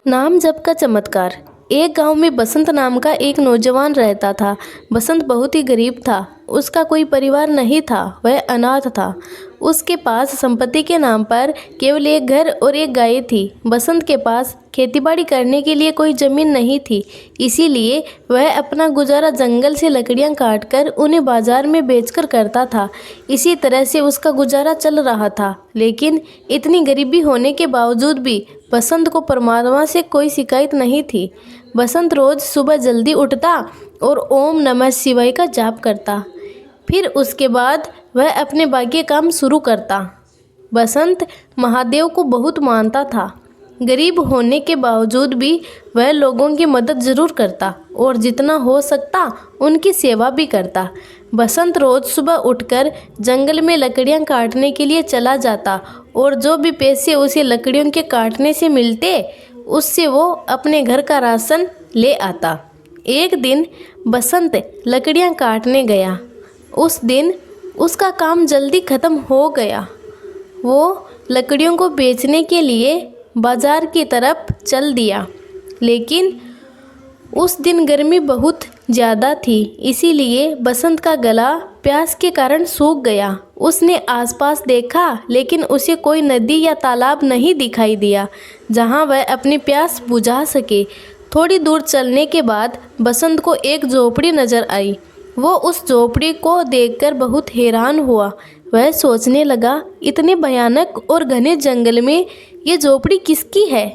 नाम जप का चमत्कार। एक गांव में बसंत नाम का एक नौजवान रहता था। बसंत बहुत ही गरीब था। उसका कोई परिवार नहीं था, वह अनाथ था। उसके पास संपत्ति के नाम पर केवल एक घर और एक गाय थी। बसंत के पास खेतीबाड़ी करने के लिए कोई जमीन नहीं थी, इसीलिए वह अपना गुजारा जंगल से लकड़ियां काटकर उन्हें बाजार में बेचकर करता था। इसी तरह से उसका गुजारा चल रहा था। लेकिन इतनी गरीबी होने के बावजूद भी बसंत को परमात्मा से कोई शिकायत नहीं थी। बसंत रोज सुबह जल्दी उठता और ओम नमः शिवाय का जाप करता। फिर उसके बाद वह अपने बाकी काम शुरू करता। बसंत महादेव को बहुत मानता था। गरीब होने के बावजूद भी वह लोगों की मदद ज़रूर करता और जितना हो सकता उनकी सेवा भी करता। बसंत रोज़ सुबह उठकर जंगल में लकड़ियां काटने के लिए चला जाता और जो भी पैसे उसे लकड़ियों के काटने से मिलते उससे वो अपने घर का राशन ले आता। एक दिन बसंत लकड़ियां काटने गया। उस दिन उसका काम जल्दी ख़त्म हो गया। वो लकड़ियों को बेचने के लिए बाजार की तरफ चल दिया, लेकिन उस दिन गर्मी बहुत ज़्यादा थी, इसीलिए बसंत का गला प्यास के कारण सूख गया। उसने आसपास देखा, लेकिन उसे कोई नदी या तालाब नहीं दिखाई दिया जहां वह अपनी प्यास बुझा सके। थोड़ी दूर चलने के बाद बसंत को एक झोपड़ी नज़र आई। वो उस झोपड़ी को देखकर बहुत हैरान हुआ। वह सोचने लगा, इतने भयानक और घने जंगल में ये झोपड़ी किसकी है?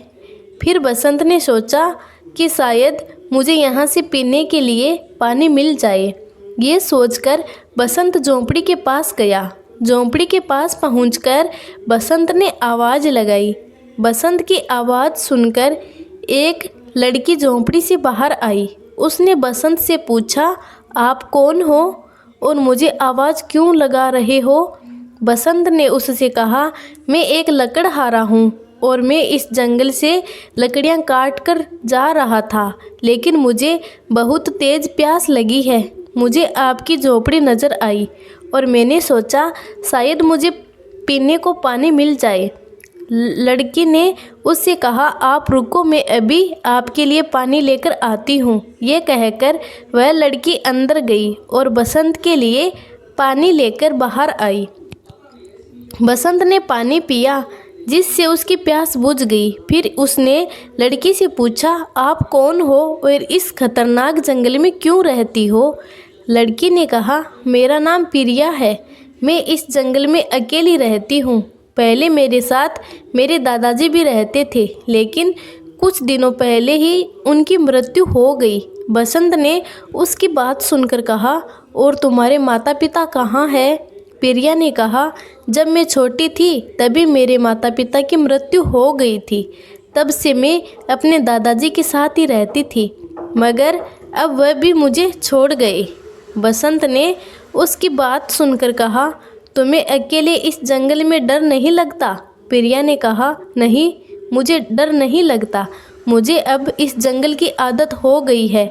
फिर बसंत ने सोचा कि शायद मुझे यहाँ से पीने के लिए पानी मिल जाए। ये सोचकर बसंत झोंपड़ी के पास गया। झोंपड़ी के पास पहुंचकर बसंत ने आवाज़ लगाई। बसंत की आवाज़ सुनकर एक लड़की झोंपड़ी से बाहर आई। उसने बसंत से पूछा, आप कौन हो और मुझे आवाज़ क्यों लगा रहे हो? बसंत ने उससे कहा, मैं एक लकड़हारा हूँ और मैं इस जंगल से लकड़ियाँ काट कर जा रहा था, लेकिन मुझे बहुत तेज़ प्यास लगी है। मुझे आपकी झोपड़ी नज़र आई और मैंने सोचा शायद मुझे पीने को पानी मिल जाए। लड़की ने उससे कहा, आप रुको, मैं अभी आपके लिए पानी लेकर आती हूँ। ये कहकर वह लड़की अंदर गई और बसंत के लिए पानी लेकर बाहर आई। बसंत ने पानी पिया, जिससे उसकी प्यास बुझ गई। फिर उसने लड़की से पूछा, आप कौन हो और इस खतरनाक जंगल में क्यों रहती हो? लड़की ने कहा, मेरा नाम प्रिया है। मैं इस जंगल में अकेली रहती हूँ। पहले मेरे साथ मेरे दादाजी भी रहते थे, लेकिन कुछ दिनों पहले ही उनकी मृत्यु हो गई। बसंत ने उसकी बात सुनकर कहा, और तुम्हारे माता पिता कहाँ हैं? प्रिया ने कहा, जब मैं छोटी थी तभी मेरे माता पिता की मृत्यु हो गई थी। तब से मैं अपने दादाजी के साथ ही रहती थी, मगर अब वह भी मुझे छोड़ गए। बसंत ने उसकी बात सुनकर कहा, तुम्हें अकेले इस जंगल में डर नहीं लगता? प्रिया ने कहा, नहीं, मुझे डर नहीं लगता। मुझे अब इस जंगल की आदत हो गई है।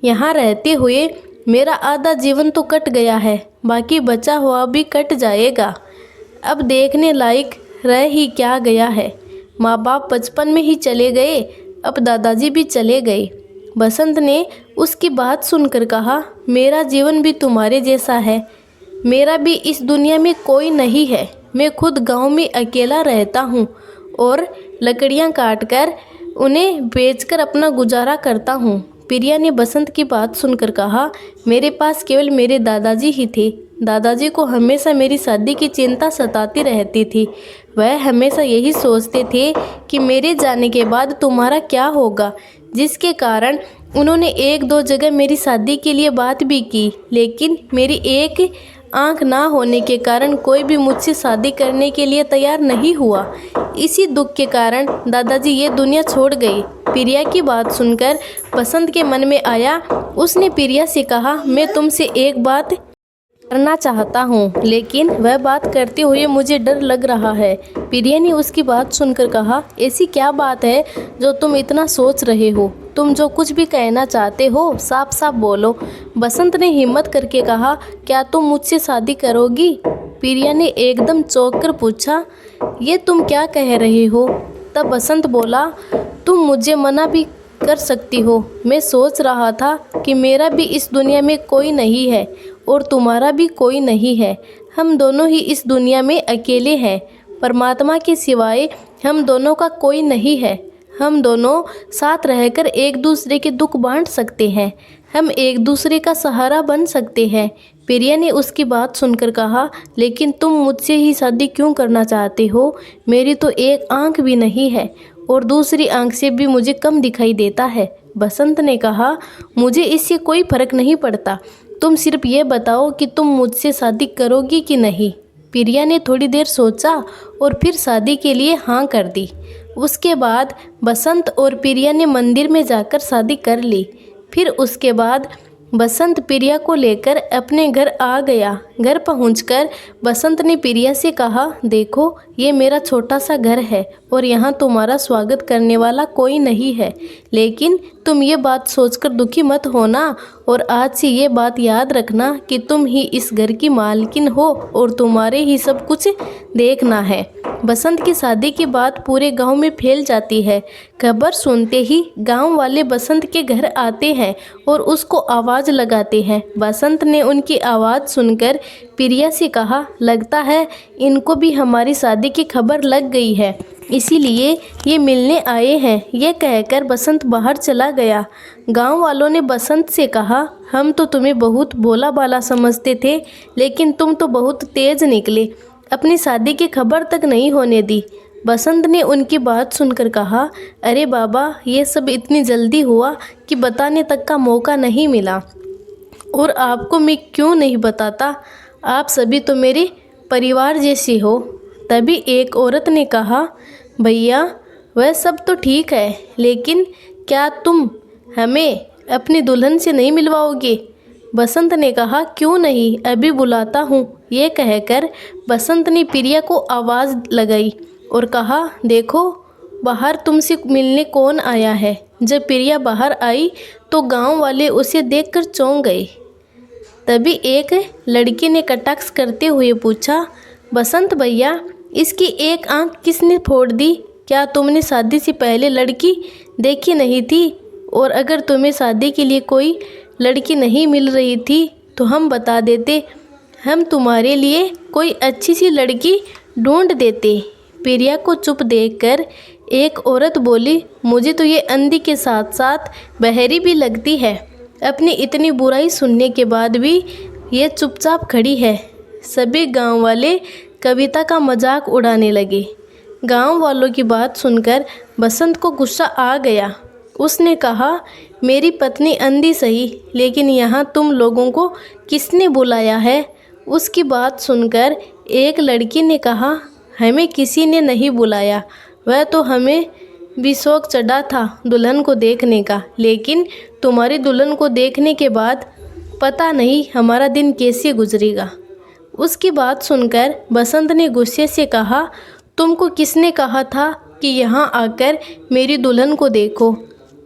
यहाँ रहते हुए मेरा आधा जीवन तो कट गया है, बाकी बचा हुआ भी कट जाएगा। अब देखने लायक रह ही क्या गया है। माँ बाप बचपन में ही चले गए, अब दादाजी भी चले गए। बसंत ने उसकी बात सुनकर कहा, मेरा जीवन भी तुम्हारे जैसा है। मेरा भी इस दुनिया में कोई नहीं है। मैं खुद गांव में अकेला रहता हूँ और लकड़ियाँ काटकर उन्हें बेचकर अपना गुजारा करता हूँ। प्रिया ने बसंत की बात सुनकर कहा, मेरे पास केवल मेरे दादाजी ही थे। दादाजी को हमेशा मेरी शादी की चिंता सताती रहती थी। वह हमेशा यही सोचते थे कि मेरे जाने के बाद तुम्हारा क्या होगा, जिसके कारण उन्होंने एक दो जगह मेरी शादी के लिए बात भी की, लेकिन मेरी एक आँख ना होने के कारण कोई भी मुझसे शादी करने के लिए तैयार नहीं हुआ। इसी दुख के कारण दादाजी ये दुनिया छोड़ गए। प्रिया की बात सुनकर बसंत के मन में आया। उसने प्रिया से कहा, मैं तुमसे एक बात करना चाहता हूँ, लेकिन वह बात करते हुए मुझे डर लग रहा है। प्रिया ने उसकी बात सुनकर कहा, ऐसी क्या बात है जो तुम इतना सोच रहे हो? तुम जो कुछ भी कहना चाहते हो साफ साफ बोलो। बसंत ने हिम्मत करके कहा, क्या तुम मुझसे शादी करोगी? प्रिया ने एकदम चौंक कर पूछा, ये तुम क्या कह रहे हो? तब बसंत बोला, तुम मुझे मना भी कर सकती हो। मैं सोच रहा था कि मेरा भी इस दुनिया में कोई नहीं है और तुम्हारा भी कोई नहीं है। हम दोनों ही इस दुनिया में अकेले हैं। परमात्मा के सिवाय हम दोनों का कोई नहीं है। हम दोनों साथ रहकर एक दूसरे के दुख बांट सकते हैं। हम एक दूसरे का सहारा बन सकते हैं। प्रिया ने उसकी बात सुनकर कहा, लेकिन तुम मुझसे ही शादी क्यों करना चाहते हो? मेरी तो एक आंख भी नहीं है और दूसरी आंख से भी मुझे कम दिखाई देता है। बसंत ने कहा, मुझे इससे कोई फर्क नहीं पड़ता। तुम सिर्फ ये बताओ कि तुम मुझसे शादी करोगी कि नहीं। प्रिया ने थोड़ी देर सोचा और फिर शादी के लिए हाँ कर दी। उसके बाद बसंत और प्रिया ने मंदिर में जाकर शादी कर ली। फिर उसके बाद बसंत प्रिया को लेकर अपने घर आ गया। घर पहुंचकर बसंत ने प्रिया से कहा, देखो ये मेरा छोटा सा घर है और यहाँ तुम्हारा स्वागत करने वाला कोई नहीं है। लेकिन तुम ये बात सोचकर दुखी मत होना और आज से ये बात याद रखना कि तुम ही इस घर की मालकिन हो और तुम्हारे ही सब कुछ देखना है। बसंत की शादी की बात पूरे गांव में फैल जाती है। खबर सुनते ही गांव वाले बसंत के घर आते हैं और उसको आवाज़ लगाते हैं। बसंत ने उनकी आवाज़ सुनकर प्रिया से कहा, लगता है इनको भी हमारी शादी की खबर लग गई है, इसीलिए ये मिलने आए हैं। ये कहकर बसंत बाहर चला गया। गांव वालों ने बसंत से कहा, हम तो तुम्हें बहुत भोला भाला समझते थे, लेकिन तुम तो बहुत तेज निकले। अपनी शादी की खबर तक नहीं होने दी। बसंत ने उनकी बात सुनकर कहा, अरे बाबा, ये सब इतनी जल्दी हुआ कि बताने तक का मौका नहीं मिला। और आपको मैं क्यों नहीं बताता, आप सभी तो मेरे परिवार जैसे हो। तभी एक औरत ने कहा, भैया वह सब तो ठीक है, लेकिन क्या तुम हमें अपनी दुल्हन से नहीं मिलवाओगे? बसंत ने कहा, क्यों नहीं, अभी बुलाता हूँ। ये कहकर बसंत ने प्रिया को आवाज़ लगाई और कहा, देखो बाहर तुमसे मिलने कौन आया है। जब प्रिया बाहर आई तो गांव वाले उसे देखकर चौंक गए। तभी एक लड़की ने कटाक्ष करते हुए पूछा, बसंत भैया, इसकी एक आंख किसने फोड़ दी? क्या तुमने शादी से पहले लड़की देखी नहीं थी? और अगर तुम्हें शादी के लिए कोई लड़की नहीं मिल रही थी तो हम बता देते, हम तुम्हारे लिए कोई अच्छी सी लड़की ढूंढ देते। प्रिया को चुप देखकर एक औरत बोली, मुझे तो ये अंधी के साथ साथ बहरी भी लगती है। अपनी इतनी बुराई सुनने के बाद भी ये चुपचाप खड़ी है। सभी गांव वाले कविता का मजाक उड़ाने लगे। गांव वालों की बात सुनकर बसंत को गुस्सा आ गया। उसने कहा, मेरी पत्नी अंधी सही, लेकिन यहाँ तुम लोगों को किसने बुलाया है? उसकी बात सुनकर एक लड़की ने कहा, हमें किसी ने नहीं बुलाया, वह तो हमें भी शौक चढ़ा था दुल्हन को देखने का, लेकिन तुम्हारी दुल्हन को देखने के बाद पता नहीं हमारा दिन कैसे गुजरेगा। उसकी बात सुनकर बसंत ने गुस्से से कहा, तुमको किसने कहा था कि यहाँ आकर मेरी दुल्हन को देखो?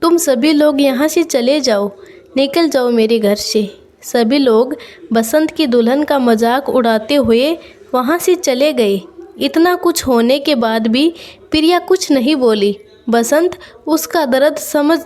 तुम सभी लोग यहाँ से चले जाओ, निकल जाओ मेरे घर से। सभी लोग बसंत की दुल्हन का मजाक उड़ाते हुए वहाँ से चले गए। इतना कुछ होने के बाद भी प्रिया कुछ नहीं बोली। बसंत उसका दर्द समझ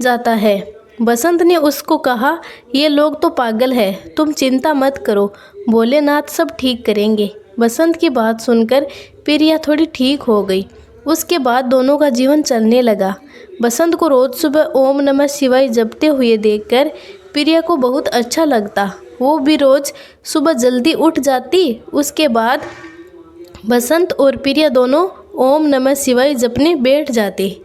जाता है। बसंत ने उसको कहा, ये लोग तो पागल है, तुम चिंता मत करो, भोलेनाथ सब ठीक करेंगे। बसंत की बात सुनकर प्रिया थोड़ी ठीक हो गई। उसके बाद दोनों का जीवन चलने लगा। बसंत को रोज़ सुबह ओम नमः शिवाय जपते हुए देखकर प्रिया को बहुत अच्छा लगता। वो भी रोज़ सुबह जल्दी उठ जाती। उसके बाद बसंत और प्रिया दोनों ओम नमः शिवाय जपने बैठ जाते।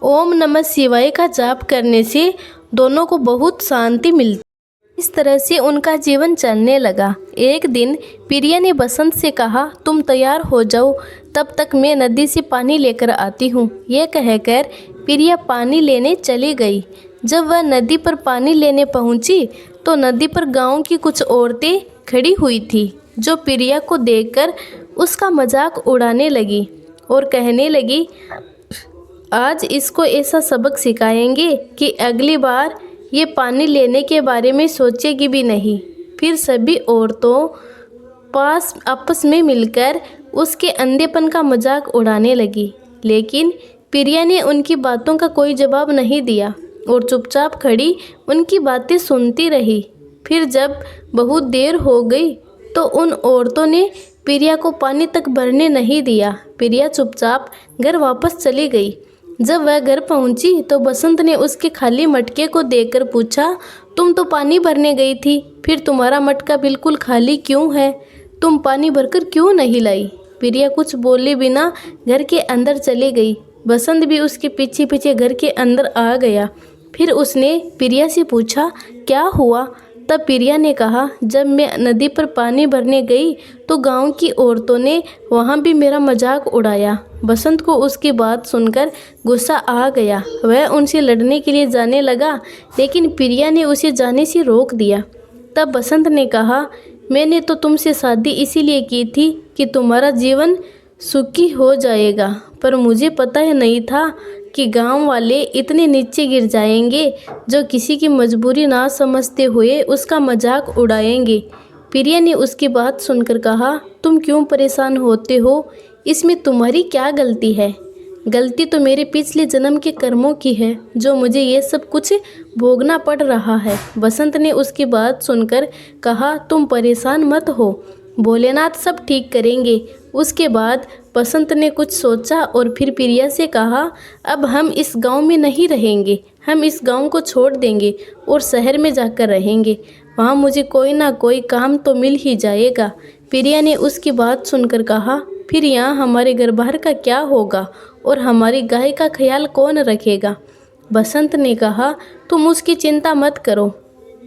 ओम नमः शिवाय का जाप करने से दोनों को बहुत शांति मिलती। इस तरह से उनका जीवन चलने लगा। एक दिन प्रिया ने बसंत से कहा, तुम तैयार हो जाओ, तब तक मैं नदी से पानी लेकर आती हूँ। यह कहकर प्रिया पानी लेने चली गई। जब वह नदी पर पानी लेने पहुँची तो नदी पर गांव की कुछ औरतें खड़ी हुई थी, जो प्रिया को देखकर उसका मजाक उड़ाने लगी और कहने लगी, आज इसको ऐसा सबक सिखाएंगे कि अगली बार ये पानी लेने के बारे में सोचेगी भी नहीं। फिर सभी औरतों पास आपस में मिलकर उसके अंधेपन का मजाक उड़ाने लगी। लेकिन प्रिया ने उनकी बातों का कोई जवाब नहीं दिया और चुपचाप खड़ी उनकी बातें सुनती रही। फिर जब बहुत देर हो गई तो उन औरतों ने प्रिया को पानी तक भरने नहीं दिया। प्रिया चुपचाप घर वापस चली गई। जब वह घर पहुंची तो बसंत ने उसके खाली मटके को देखकर पूछा, तुम तो पानी भरने गई थी, फिर तुम्हारा मटका बिल्कुल खाली क्यों है? तुम पानी भरकर क्यों नहीं लाई? प्रिया कुछ बोले बिना घर के अंदर चली गई। बसंत भी उसके पीछे पीछे घर के अंदर आ गया। फिर उसने प्रिया से पूछा, क्या हुआ? तब प्रिया ने कहा, जब मैं नदी पर पानी भरने गई तो गांव की औरतों ने वहां भी मेरा मजाक उड़ाया। बसंत को उसकी बात सुनकर गुस्सा आ गया। वह उनसे लड़ने के लिए जाने लगा, लेकिन प्रिया ने उसे जाने से रोक दिया। तब बसंत ने कहा, मैंने तो तुमसे शादी इसीलिए की थी कि तुम्हारा जीवन सुखी हो जाएगा, पर मुझे पता ही नहीं था कि गांव वाले इतने नीचे गिर जाएंगे जो किसी की मजबूरी ना समझते हुए उसका मजाक उड़ाएंगे। प्रिया ने उसकी बात सुनकर कहा, तुम क्यों परेशान होते हो? इसमें तुम्हारी क्या गलती है? गलती तो मेरे पिछले जन्म के कर्मों की है जो मुझे ये सब कुछ भोगना पड़ रहा है। बसंत ने उसकी बात सुनकर कहा, तुम परेशान मत हो, भोलेनाथ सब ठीक करेंगे। उसके बाद बसंत ने कुछ सोचा और फिर प्रिया से कहा, अब हम इस गांव में नहीं रहेंगे, हम इस गांव को छोड़ देंगे और शहर में जाकर रहेंगे। वहाँ मुझे कोई ना कोई काम तो मिल ही जाएगा। प्रिया ने उसकी बात सुनकर कहा, फिर यहाँ हमारे घर बाहर का क्या होगा और हमारी गाय का ख्याल कौन रखेगा? बसंत ने कहा, तुम उसकी चिंता मत करो,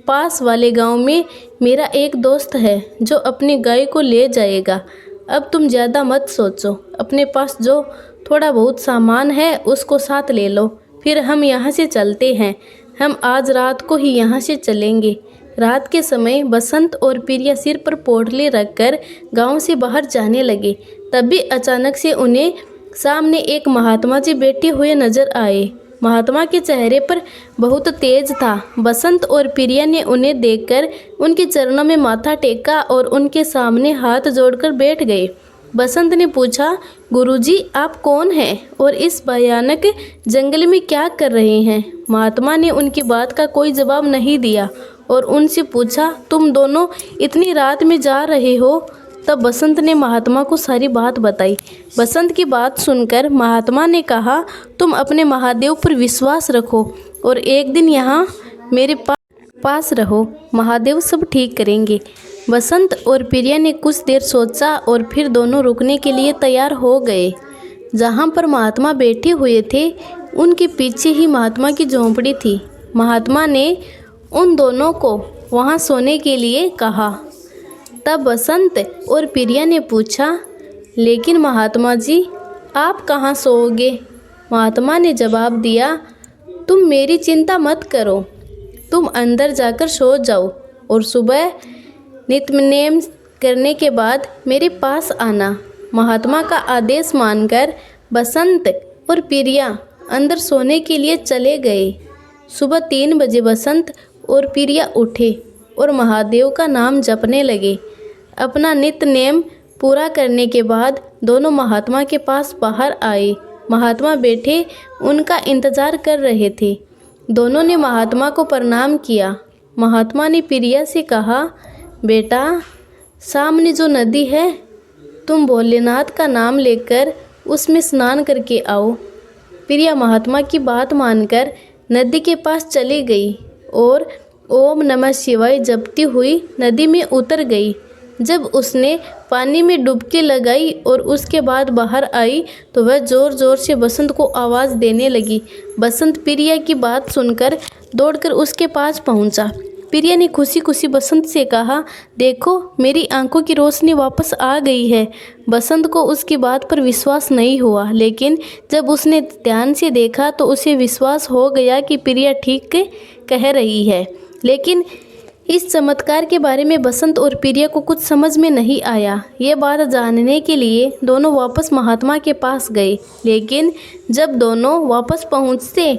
पास वाले गांव में मेरा एक दोस्त है जो अपनी गाय को ले जाएगा। अब तुम ज़्यादा मत सोचो, अपने पास जो थोड़ा बहुत सामान है उसको साथ ले लो, फिर हम यहाँ से चलते हैं। हम आज रात को ही यहाँ से चलेंगे। रात के समय बसंत और प्रिया सिर पर पोटली रखकर गांव से बाहर जाने लगे। तभी अचानक से उन्हें सामने एक महात्मा जी बैठे हुए नजर आए। महात्मा के चेहरे पर बहुत तेज था। बसंत और प्रिया ने उन्हें देखकर उनके चरणों में माथा टेका और उनके सामने हाथ जोड़कर बैठ गए। बसंत ने पूछा, गुरुजी आप कौन हैं और इस भयानक जंगल में क्या कर रहे हैं? महात्मा ने उनकी बात का कोई जवाब नहीं दिया और उनसे पूछा, तुम दोनों इतनी रात में जा रहे हो? तब बसंत ने महात्मा को सारी बात बताई। बसंत की बात सुनकर महात्मा ने कहा, तुम अपने महादेव पर विश्वास रखो और एक दिन यहाँ मेरे पास रहो, महादेव सब ठीक करेंगे। बसंत और प्रिया ने कुछ देर सोचा और फिर दोनों रुकने के लिए तैयार हो गए। जहाँ पर महात्मा बैठे हुए थे उनके पीछे ही महात्मा की झोंपड़ी थी। महात्मा ने उन दोनों को वहाँ सोने के लिए कहा। तब बसंत और प्रिया ने पूछा, लेकिन महात्मा जी आप कहाँ सोओगे? महात्मा ने जवाब दिया, तुम मेरी चिंता मत करो, तुम अंदर जाकर सो जाओ और सुबह नित्य करने के बाद मेरे पास आना। महात्मा का आदेश मानकर बसंत और प्रिया अंदर सोने के लिए चले गए। सुबह 3 बजे बसंत और प्रिया उठे और महादेव का नाम जपने लगे। अपना नित्य नेम पूरा करने के बाद दोनों महात्मा के पास बाहर आए। महात्मा बैठे उनका इंतज़ार कर रहे थे। दोनों ने महात्मा को प्रणाम किया। महात्मा ने प्रिया से कहा, बेटा सामने जो नदी है तुम भोलेनाथ का नाम लेकर उसमें स्नान करके आओ। प्रिया महात्मा की बात मानकर नदी के पास चली गई और ओम नमः शिवाय जपती हुई नदी में उतर गई। जब उसने पानी में डुबकी लगाई और उसके बाद बाहर आई तो वह ज़ोर ज़ोर से बसंत को आवाज़ देने लगी। बसंत प्रिया की बात सुनकर दौड़कर उसके पास पहुंचा। प्रिया ने खुशी खुशी बसंत से कहा, देखो मेरी आंखों की रोशनी वापस आ गई है। बसंत को उसकी बात पर विश्वास नहीं हुआ, लेकिन जब उसने ध्यान से देखा तो उसे विश्वास हो गया कि प्रिया ठीक कह रही है। लेकिन इस चमत्कार के बारे में बसंत और प्रिया को कुछ समझ में नहीं आया। ये बात जानने के लिए दोनों वापस महात्मा के पास गए, लेकिन जब दोनों वापस पहुँचते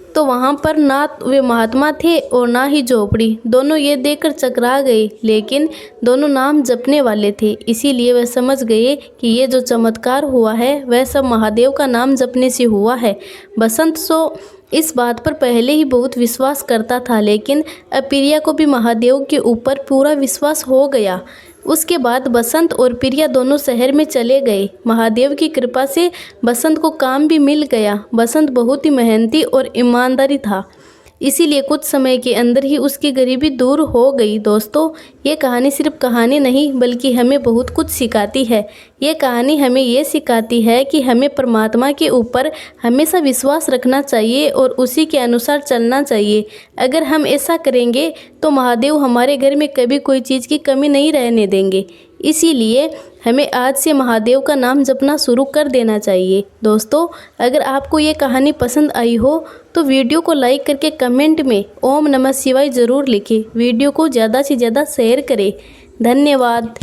तो वहाँ पर ना वे महात्मा थे और ना ही झोपड़ी। दोनों ये देखकर चकरा गए, लेकिन दोनों नाम जपने वाले थे, इसीलिए वह समझ गए कि ये जो चमत्कार हुआ है वह सब महादेव का नाम जपने से हुआ है। बसंत इस बात पर पहले ही बहुत विश्वास करता था, लेकिन अब प्रिया को भी महादेव के ऊपर पूरा विश्वास हो गया। उसके बाद बसंत और प्रिया दोनों शहर में चले गए। महादेव की कृपा से बसंत को काम भी मिल गया। बसंत बहुत ही मेहनती और ईमानदारी था, इसीलिए कुछ समय के अंदर ही उसकी गरीबी दूर हो गई। दोस्तों, ये कहानी सिर्फ कहानी नहीं बल्कि हमें बहुत कुछ सिखाती है। ये कहानी हमें ये सिखाती है कि हमें परमात्मा के ऊपर हमेशा विश्वास रखना चाहिए और उसी के अनुसार चलना चाहिए। अगर हम ऐसा करेंगे तो महादेव हमारे घर में कभी कोई चीज़ की कमी नहीं रहने देंगे। इसीलिए हमें आज से महादेव का नाम जपना शुरू कर देना चाहिए। दोस्तों, अगर आपको ये कहानी पसंद आई हो तो वीडियो को लाइक करके कमेंट में ओम नमः शिवाय ज़रूर लिखें। वीडियो को ज़्यादा से ज़्यादा शेयर करें। धन्यवाद।